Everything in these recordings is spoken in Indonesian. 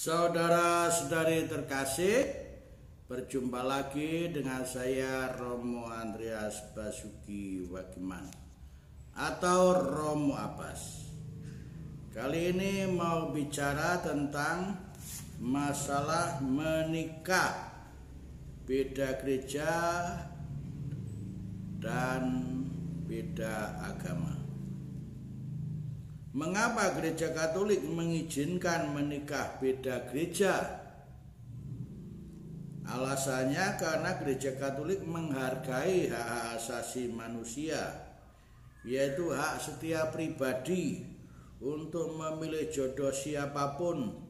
Saudara-saudari terkasih, berjumpa lagi dengan saya Romo Andreas Basuki Wagiman atau Romo Abbas. Kali ini mau bicara tentang masalah menikah, beda gereja dan beda agama. Mengapa gereja Katolik mengizinkan menikah beda gereja? Alasannya karena gereja Katolik menghargai hak asasi manusia, yaitu hak setiap pribadi untuk memilih jodoh siapapun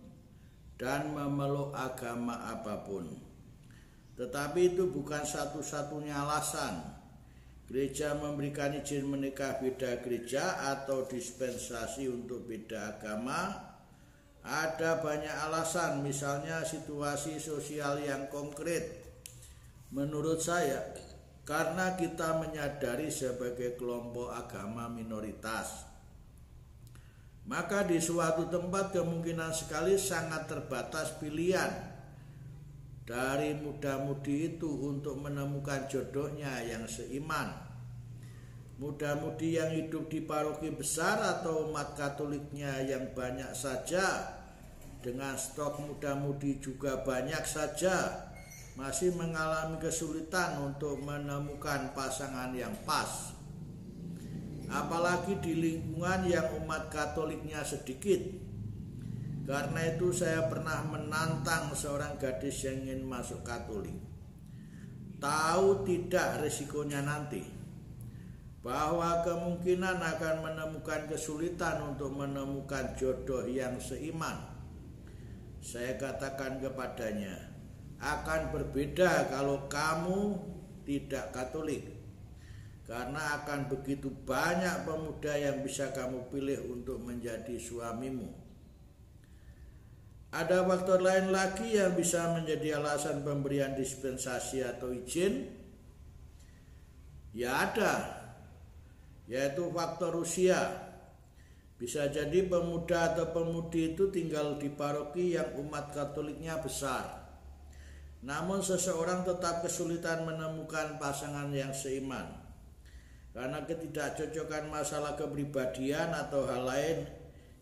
dan memeluk agama apapun. Tetapi itu bukan satu-satunya alasan gereja memberikan izin menikah beda gereja atau dispensasi untuk beda agama. Ada banyak alasan, misalnya situasi sosial yang konkret. Menurut saya, karena kita menyadari sebagai kelompok agama minoritas, maka di suatu tempat kemungkinan sekali sangat terbatas pilihan dari muda-mudi itu untuk menemukan jodohnya yang seiman. Muda-mudi yang hidup di paroki besar atau umat Katoliknya yang banyak saja, dengan stok muda-mudi juga banyak saja, masih mengalami kesulitan untuk menemukan pasangan yang pas. Apalagi di lingkungan yang umat Katoliknya sedikit. Karena itu saya pernah menantang seorang gadis yang ingin masuk Katolik. Tahu tidak risikonya nanti, bahwa kemungkinan akan menemukan kesulitan untuk menemukan jodoh yang seiman. Saya katakan kepadanya, akan berbeda kalau kamu tidak Katolik, karena akan begitu banyak pemuda yang bisa kamu pilih untuk menjadi suamimu. Ada faktor lain lagi yang bisa menjadi alasan pemberian dispensasi atau izin? Ya ada, yaitu faktor usia. Bisa jadi pemuda atau pemudi itu tinggal di paroki yang umat Katoliknya besar, namun seseorang tetap kesulitan menemukan pasangan yang seiman karena ketidakcocokan masalah kepribadian atau hal lain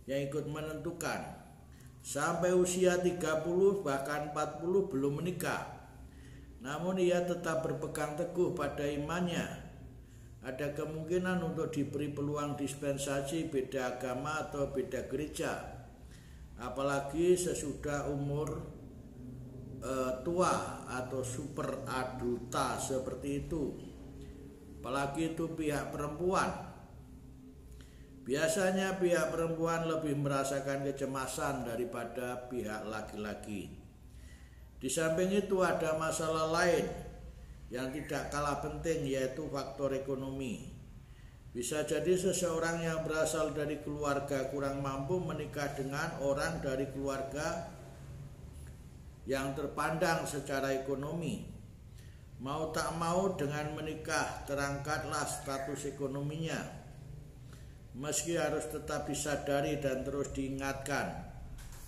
yang ikut menentukan. Sampai usia 30 bahkan 40 belum menikah, namun ia tetap berpegang teguh pada imannya. Ada kemungkinan untuk diberi peluang dispensasi beda agama atau beda gereja, apalagi sesudah umur tua atau super adulta seperti itu, apalagi itu pihak perempuan. Biasanya pihak perempuan lebih merasakan kecemasan daripada pihak laki-laki. Di samping itu ada masalah lain yang tidak kalah penting, yaitu faktor ekonomi. Bisa jadi seseorang yang berasal dari keluarga kurang mampu menikah dengan orang dari keluarga yang terpandang secara ekonomi. Mau tak mau dengan menikah terangkatlah status ekonominya. Meski harus tetap disadari dan terus diingatkan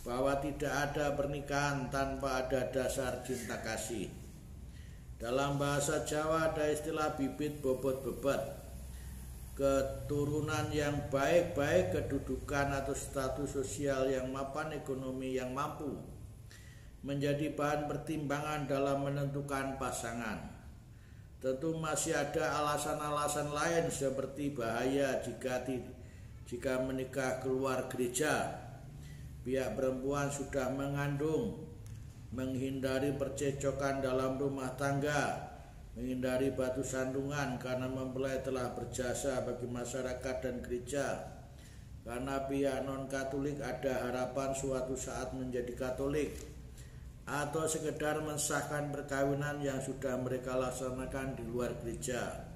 bahwa tidak ada pernikahan tanpa ada dasar cinta kasih. Dalam bahasa Jawa ada istilah bibit bobot bebet. Keturunan yang baik-baik, kedudukan atau status sosial yang mapan, ekonomi yang mampu menjadi bahan pertimbangan dalam menentukan pasangan. Tentu masih ada alasan-alasan lain seperti bahaya jika menikah keluar gereja, pihak perempuan sudah mengandung, menghindari percecokan dalam rumah tangga, menghindari batu sandungan karena mempelai telah berjasa bagi masyarakat dan gereja, karena pihak non-Katolik ada harapan suatu saat menjadi Katolik, atau sekedar mensahkan perkawinan yang sudah mereka laksanakan di luar gereja.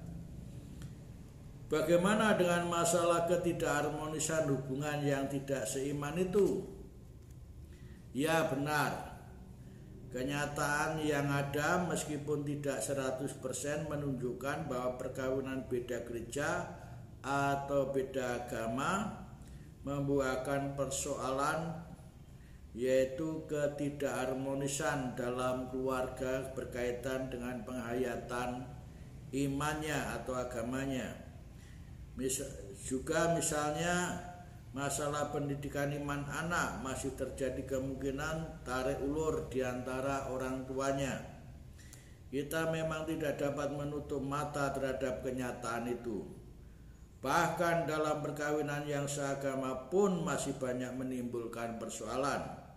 Bagaimana dengan masalah ketidakharmonisan hubungan yang tidak seiman itu? Ya benar, kenyataan yang ada meskipun tidak 100% menunjukkan bahwa perkawinan beda gereja atau beda agama membuahkan persoalan yaitu ketidakharmonisan dalam keluarga berkaitan dengan penghayatan imannya atau agamanya. Misalnya masalah pendidikan iman anak, masih terjadi kemungkinan tarik ulur di antara orang tuanya. Kita memang tidak dapat menutup mata terhadap kenyataan itu. Bahkan dalam perkawinan yang seagama pun masih banyak menimbulkan persoalan.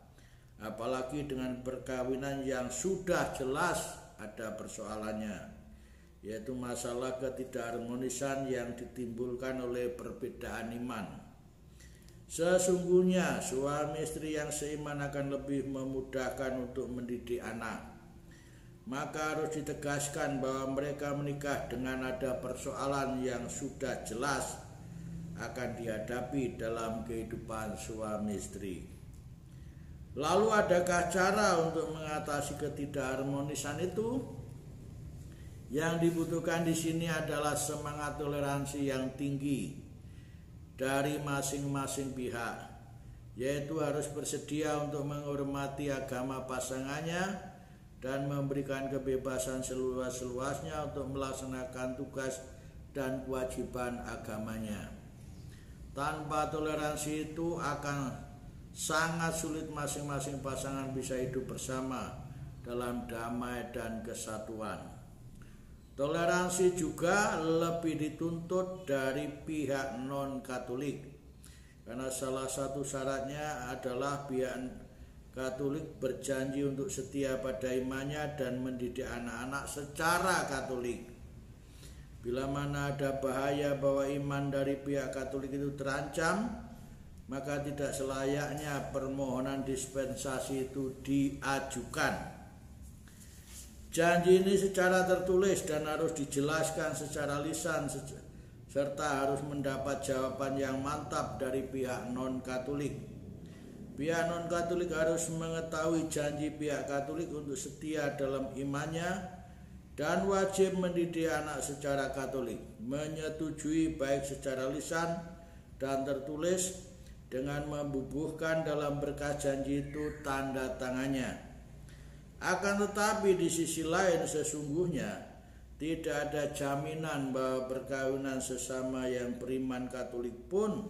Apalagi dengan perkawinan yang sudah jelas ada persoalannya, yaitu masalah ketidakharmonisan yang ditimbulkan oleh perbedaan iman. Sesungguhnya suami istri yang seiman akan lebih memudahkan untuk mendidik anak. Maka harus ditegaskan bahwa mereka menikah dengan ada persoalan yang sudah jelas akan dihadapi dalam kehidupan suami istri. Lalu adakah cara untuk mengatasi ketidakharmonisan itu? Yang dibutuhkan di sini adalah semangat toleransi yang tinggi dari masing-masing pihak, yaitu harus bersedia untuk menghormati agama pasangannya dan memberikan kebebasan seluas-luasnya untuk melaksanakan tugas dan kewajiban agamanya. Tanpa toleransi itu akan sangat sulit masing-masing pasangan bisa hidup bersama dalam damai dan kesatuan. Toleransi juga lebih dituntut dari pihak non-Katolik, karena salah satu syaratnya adalah pihak Katolik berjanji untuk setia pada imannya dan mendidik anak-anak secara Katolik. Bila mana ada bahaya bahwa iman dari pihak Katolik itu terancam, maka tidak selayaknya permohonan dispensasi itu diajukan. Janji ini secara tertulis dan harus dijelaskan secara lisan serta harus mendapat jawaban yang mantap dari pihak non-Katolik. Pihak non-Katolik harus mengetahui janji pihak Katolik untuk setia dalam imannya dan wajib mendidik anak secara Katolik, menyetujui baik secara lisan dan tertulis dengan membubuhkan dalam berkas janji itu tanda tangannya. Akan tetapi di sisi lain sesungguhnya tidak ada jaminan bahwa perkawinan sesama yang beriman Katolik pun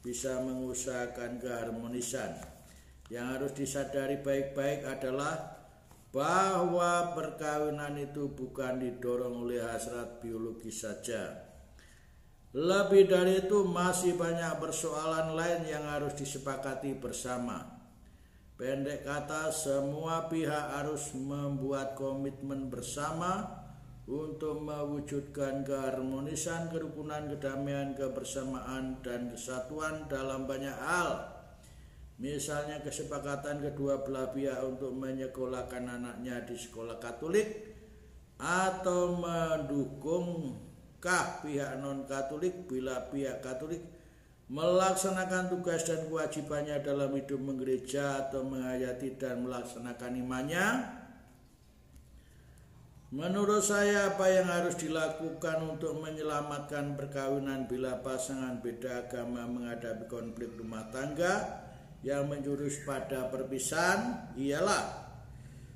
bisa mengusahakan keharmonisan. Yang harus disadari baik-baik adalah bahwa perkawinan itu bukan didorong oleh hasrat biologis saja. Lebih dari itu masih banyak persoalan lain yang harus disepakati bersama. Pendek kata, semua pihak harus membuat komitmen bersama untuk mewujudkan keharmonisan, kerukunan, kedamaian, kebersamaan, dan kesatuan dalam banyak hal. Misalnya kesepakatan kedua belah pihak untuk menyekolahkan anaknya di sekolah Katolik atau mendukungkah pihak non-Katolik bila pihak Katolik melaksanakan tugas dan kewajibannya dalam hidup menggereja atau menghayati dan melaksanakan imannya. Menurut saya apa yang harus dilakukan untuk menyelamatkan perkawinan bila pasangan beda agama menghadapi konflik rumah tangga yang menjurus pada perpisahan ialah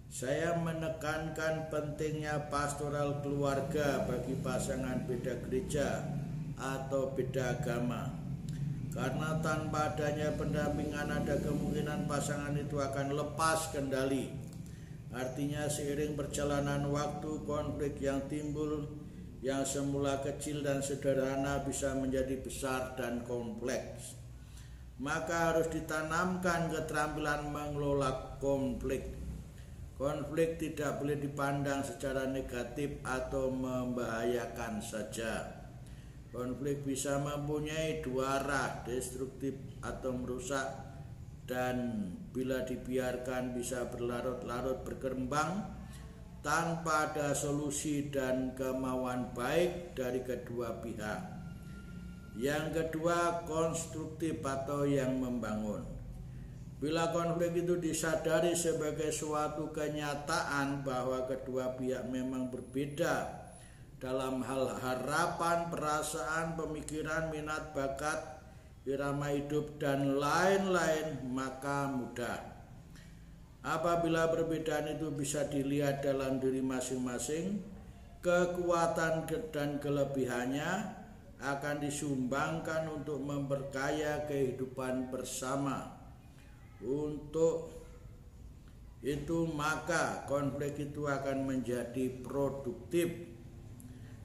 saya menekankan pentingnya pastoral keluarga bagi pasangan beda gereja atau beda agama. Karena tanpa adanya pendampingan ada kemungkinan pasangan itu akan lepas kendali. Artinya seiring perjalanan waktu konflik yang timbul yang semula kecil dan sederhana bisa menjadi besar dan kompleks. Maka harus ditanamkan keterampilan mengelola konflik. Konflik tidak boleh dipandang secara negatif atau membahayakan saja. Konflik bisa mempunyai dua arah, destruktif atau merusak, dan bila dibiarkan bisa berlarut-larut berkembang tanpa ada solusi dan kemauan baik dari kedua pihak. Yang kedua, konstruktif atau yang membangun. Bila konflik itu disadari sebagai suatu kenyataan bahwa kedua pihak memang berbeda dalam hal harapan, perasaan, pemikiran, minat, bakat, irama hidup, dan lain-lain, maka mudah Apabila perbedaan itu bisa dilihat dalam diri masing-masing, kekuatan dan kelebihannya akan disumbangkan untuk memperkaya kehidupan bersama. Untuk itu maka konflik itu akan menjadi produktif.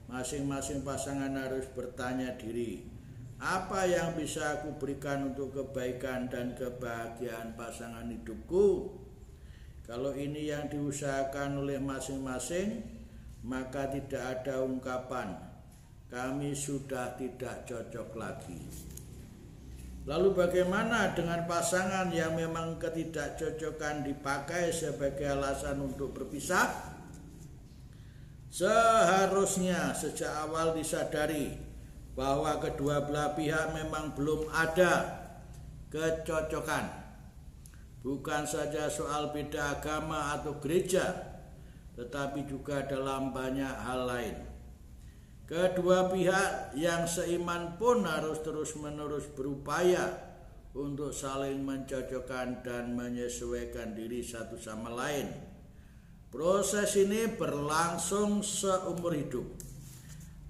Masing-masing pasangan harus bertanya diri, apa yang bisa aku berikan untuk kebaikan dan kebahagiaan pasangan hidupku? Kalau ini yang diusahakan oleh masing-masing, maka tidak ada ungkapan, kami sudah tidak cocok lagi. Lalu bagaimana dengan pasangan yang memang ketidakcocokan dipakai sebagai alasan untuk berpisah? Seharusnya sejak awal disadari bahwa kedua belah pihak memang belum ada kecocokan. Bukan saja soal beda agama atau gereja, tetapi juga dalam banyak hal lain. Kedua pihak yang seiman pun harus terus-menerus berupaya untuk saling mencocokkan dan menyesuaikan diri satu sama lain. Proses ini berlangsung seumur hidup.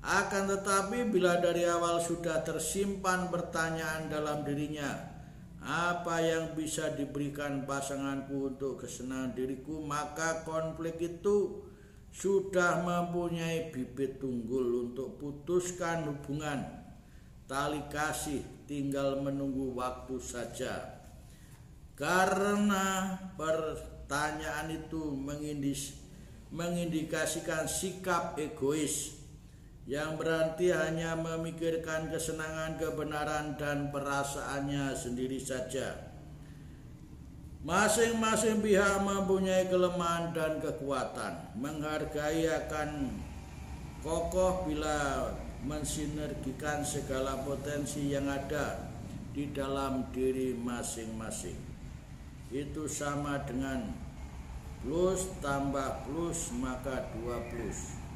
Akan tetapi bila dari awal sudah tersimpan pertanyaan dalam dirinya, apa yang bisa diberikan pasanganku untuk kesenangan diriku, maka konflik itu sudah mempunyai bibit tunggul untuk putuskan hubungan. Tali kasih tinggal menunggu waktu saja. Karena pertanyaan itu mengindikasikan sikap egois yang berarti hanya memikirkan kesenangan, kebenaran, dan perasaannya sendiri saja. Masing-masing pihak mempunyai kelemahan dan kekuatan. Menghargai akan kokoh bila mensinergikan segala potensi yang ada di dalam diri masing-masing. Itu sama dengan plus tambah plus maka 2 plus.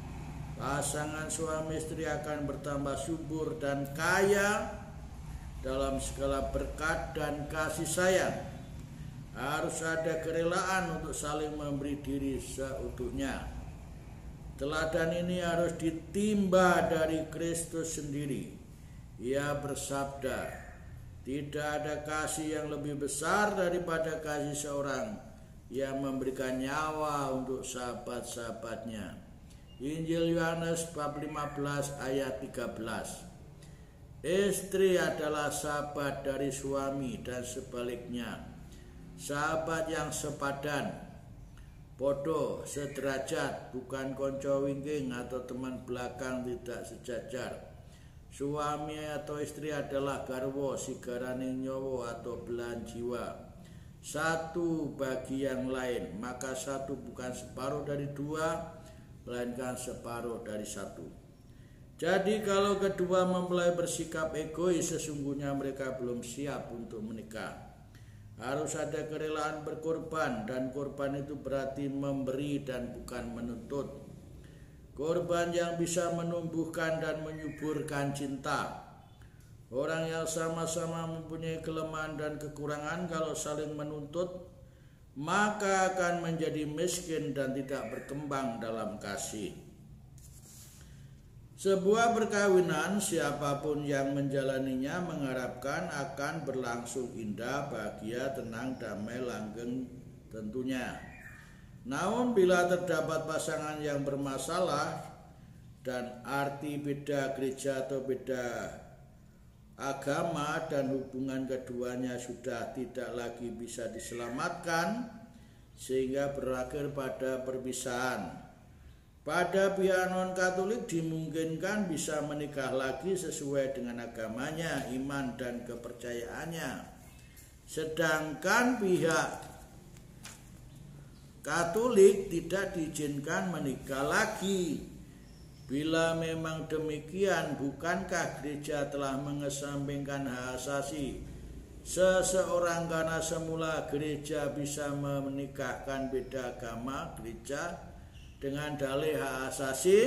Pasangan suami istri akan bertambah subur dan kaya dalam segala berkat dan kasih sayang. Harus ada kerelaan untuk saling memberi diri seutuhnya. Teladan ini harus ditimba dari Kristus sendiri. Ia bersabda, tidak ada kasih yang lebih besar daripada kasih seorang yang memberikan nyawa untuk sahabat-sahabatnya. Injil Yohanes bab 15 ayat 13. Istri adalah sahabat dari suami dan sebaliknya. Sahabat yang sepadan, podo, sederajat, bukan konco wingking atau teman belakang tidak sejajar. Suami atau istri adalah garwo, sigaraning nyowo atau belahan jiwa. Satu bagi yang lain, maka satu bukan separuh dari dua, melainkan separuh dari satu. Jadi kalau kedua mempelai bersikap egois, sesungguhnya mereka belum siap untuk menikah. Harus ada kerelaan berkorban, dan korban itu berarti memberi dan bukan menuntut. Korban yang bisa menumbuhkan dan menyuburkan cinta. Orang yang sama-sama mempunyai kelemahan dan kekurangan, kalau saling menuntut, maka akan menjadi miskin dan tidak berkembang dalam kasih. Sebuah perkawinan, siapapun yang menjalaninya mengharapkan akan berlangsung indah, bahagia, tenang, damai, langgeng tentunya. Namun bila terdapat pasangan yang bermasalah dan arti beda gereja atau beda agama dan hubungan keduanya sudah tidak lagi bisa diselamatkan sehingga berakhir pada perpisahan. Pada pihak non-Katolik dimungkinkan bisa menikah lagi sesuai dengan agamanya, iman dan kepercayaannya. Sedangkan pihak Katolik tidak diizinkan menikah lagi. Bila memang demikian, bukankah gereja telah mengesampingkan hak asasi seseorang karena semula gereja bisa menikahkan beda agama gereja dengan dalih hak asasi?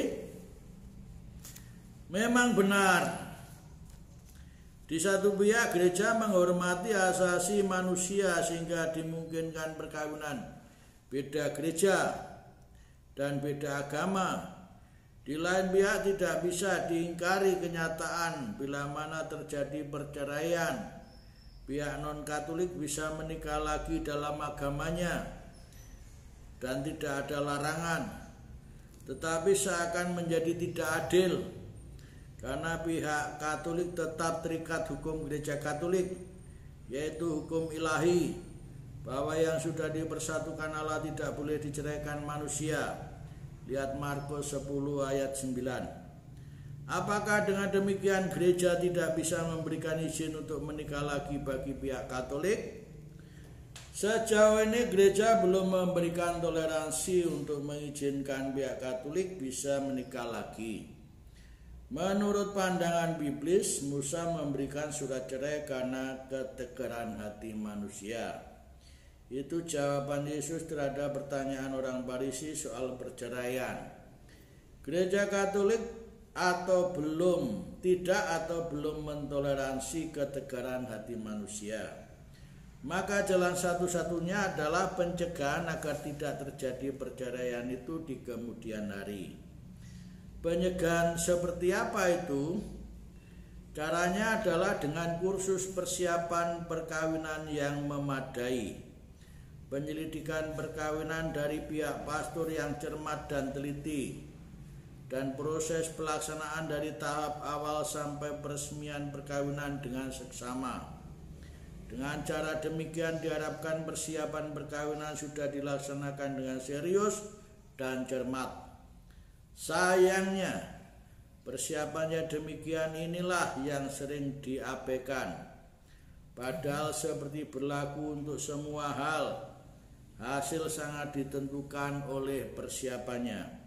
Memang benar, di satu pihak gereja menghormati hak asasi manusia sehingga dimungkinkan perkawinan beda gereja dan beda agama. Di lain pihak tidak bisa diingkari kenyataan bila mana terjadi perceraian, pihak non-Katolik bisa menikah lagi dalam agamanya dan tidak ada larangan. Tetapi seakan menjadi tidak adil karena pihak Katolik tetap terikat hukum gereja Katolik, yaitu hukum ilahi bahwa yang sudah dipersatukan Allah tidak boleh diceraikan manusia. Lihat Markus 10 ayat 9. Apakah dengan demikian gereja tidak bisa memberikan izin untuk menikah lagi bagi pihak Katolik? Sejauh ini gereja belum memberikan toleransi untuk mengizinkan pihak Katolik bisa menikah lagi. Menurut pandangan biblis, Musa memberikan surat cerai karena ketegaran hati manusia. Itu jawaban Yesus terhadap pertanyaan orang Farisi soal perceraian. Gereja Katolik belum mentoleransi ketegaran hati manusia. Maka jalan satu-satunya adalah pencegahan agar tidak terjadi perceraian itu di kemudian hari. Pencegahan seperti apa itu? Caranya adalah dengan kursus persiapan perkawinan yang memadai, penyelidikan perkawinan dari pihak pastor yang cermat dan teliti, dan proses pelaksanaan dari tahap awal sampai peresmian perkawinan dengan seksama. Dengan cara demikian diharapkan persiapan perkawinan sudah dilaksanakan dengan serius dan cermat. Sayangnya, persiapannya demikian inilah yang sering diabaikan. Padahal seperti berlaku untuk semua hal, hasil sangat ditentukan oleh persiapannya.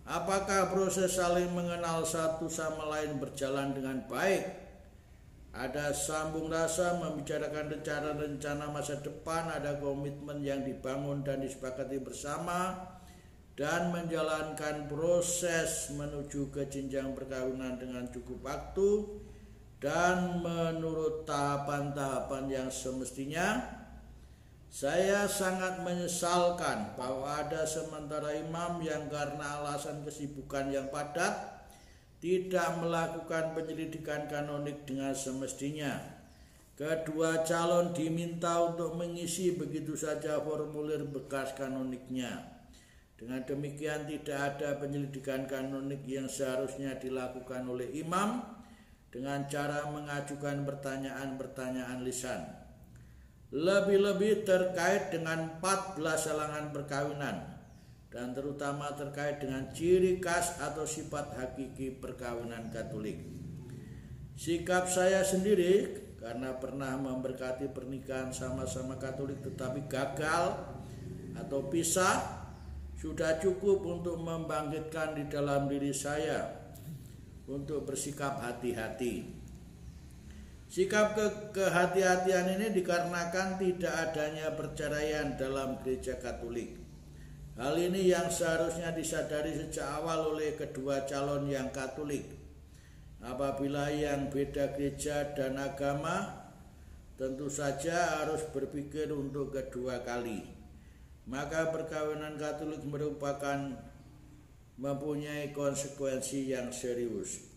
Apakah proses saling mengenal satu sama lain berjalan dengan baik? Ada sambung rasa, membicarakan rencana masa depan, ada komitmen yang dibangun dan disepakati bersama, dan menjalankan proses menuju ke jenjang perkawinan dengan cukup waktu dan menurut tahapan-tahapan yang semestinya. Saya sangat menyesalkan bahwa ada sementara imam yang karena alasan kesibukan yang padat tidak melakukan penyelidikan kanonik dengan semestinya. Kedua calon diminta untuk mengisi begitu saja formulir bekas kanoniknya. Dengan demikian tidak ada penyelidikan kanonik yang seharusnya dilakukan oleh imam dengan cara mengajukan pertanyaan-pertanyaan lisan. Lebih-lebih terkait dengan 14 halangan perkawinan dan terutama terkait dengan ciri khas atau sifat hakiki perkawinan Katolik. Sikap saya sendiri karena pernah memberkati pernikahan sama-sama Katolik tetapi gagal atau pisah sudah cukup untuk membangkitkan di dalam diri saya untuk bersikap hati-hati. Sikap kehati-hatian ini dikarenakan tidak adanya perceraian dalam gereja Katolik. Hal ini yang seharusnya disadari sejak awal oleh kedua calon yang Katolik. Apabila yang beda gereja dan agama, tentu saja harus berpikir untuk kedua kali. Maka perkawinan Katolik mempunyai konsekuensi yang serius.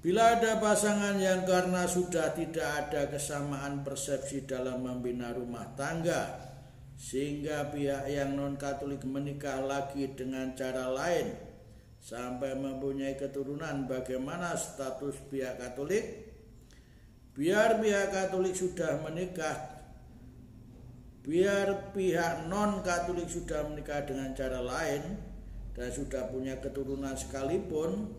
Bila ada pasangan yang karena sudah tidak ada kesamaan persepsi dalam membina rumah tangga, sehingga pihak yang non-Katolik menikah lagi dengan cara lain sampai mempunyai keturunan, bagaimana status pihak Katolik? Biar pihak Katolik sudah menikah, biar pihak non-Katolik sudah menikah dengan cara lain dan sudah punya keturunan sekalipun,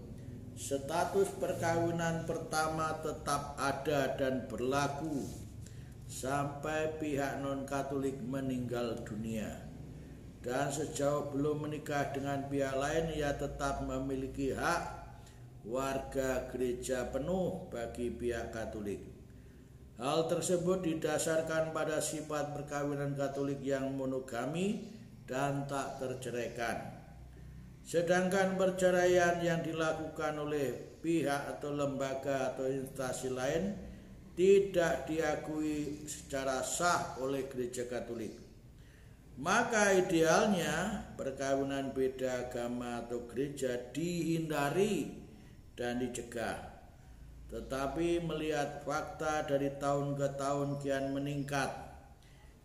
status perkawinan pertama tetap ada dan berlaku sampai pihak non-Katolik meninggal dunia. Dan sejauh belum menikah dengan pihak lain, ia tetap memiliki hak warga gereja penuh bagi pihak Katolik. Hal tersebut didasarkan pada sifat perkawinan Katolik yang monogami dan tak terceraikan. Sedangkan perceraian yang dilakukan oleh pihak atau lembaga atau instansi lain tidak diakui secara sah oleh gereja Katolik. Maka idealnya perkawinan beda agama atau gereja dihindari dan dicegah. Tetapi melihat fakta dari tahun ke tahun kian meningkat,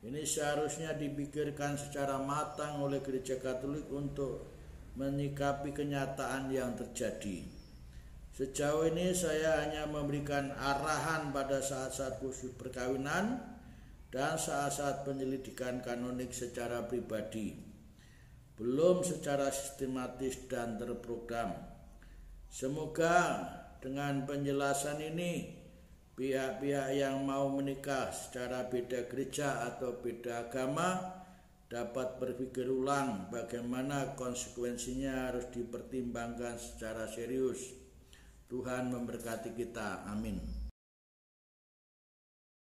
ini seharusnya dipikirkan secara matang oleh Gereja Katolik untuk menyikapi kenyataan yang terjadi. Sejauh ini saya hanya memberikan arahan pada saat-saat khusus perkawinan dan saat-saat penyelidikan kanonik secara pribadi, belum secara sistematis dan terprogram. Semoga dengan penjelasan ini pihak-pihak yang mau menikah secara beda gereja atau beda agama dapat berpikir ulang bagaimana konsekuensinya harus dipertimbangkan secara serius. Tuhan memberkati kita. Amin.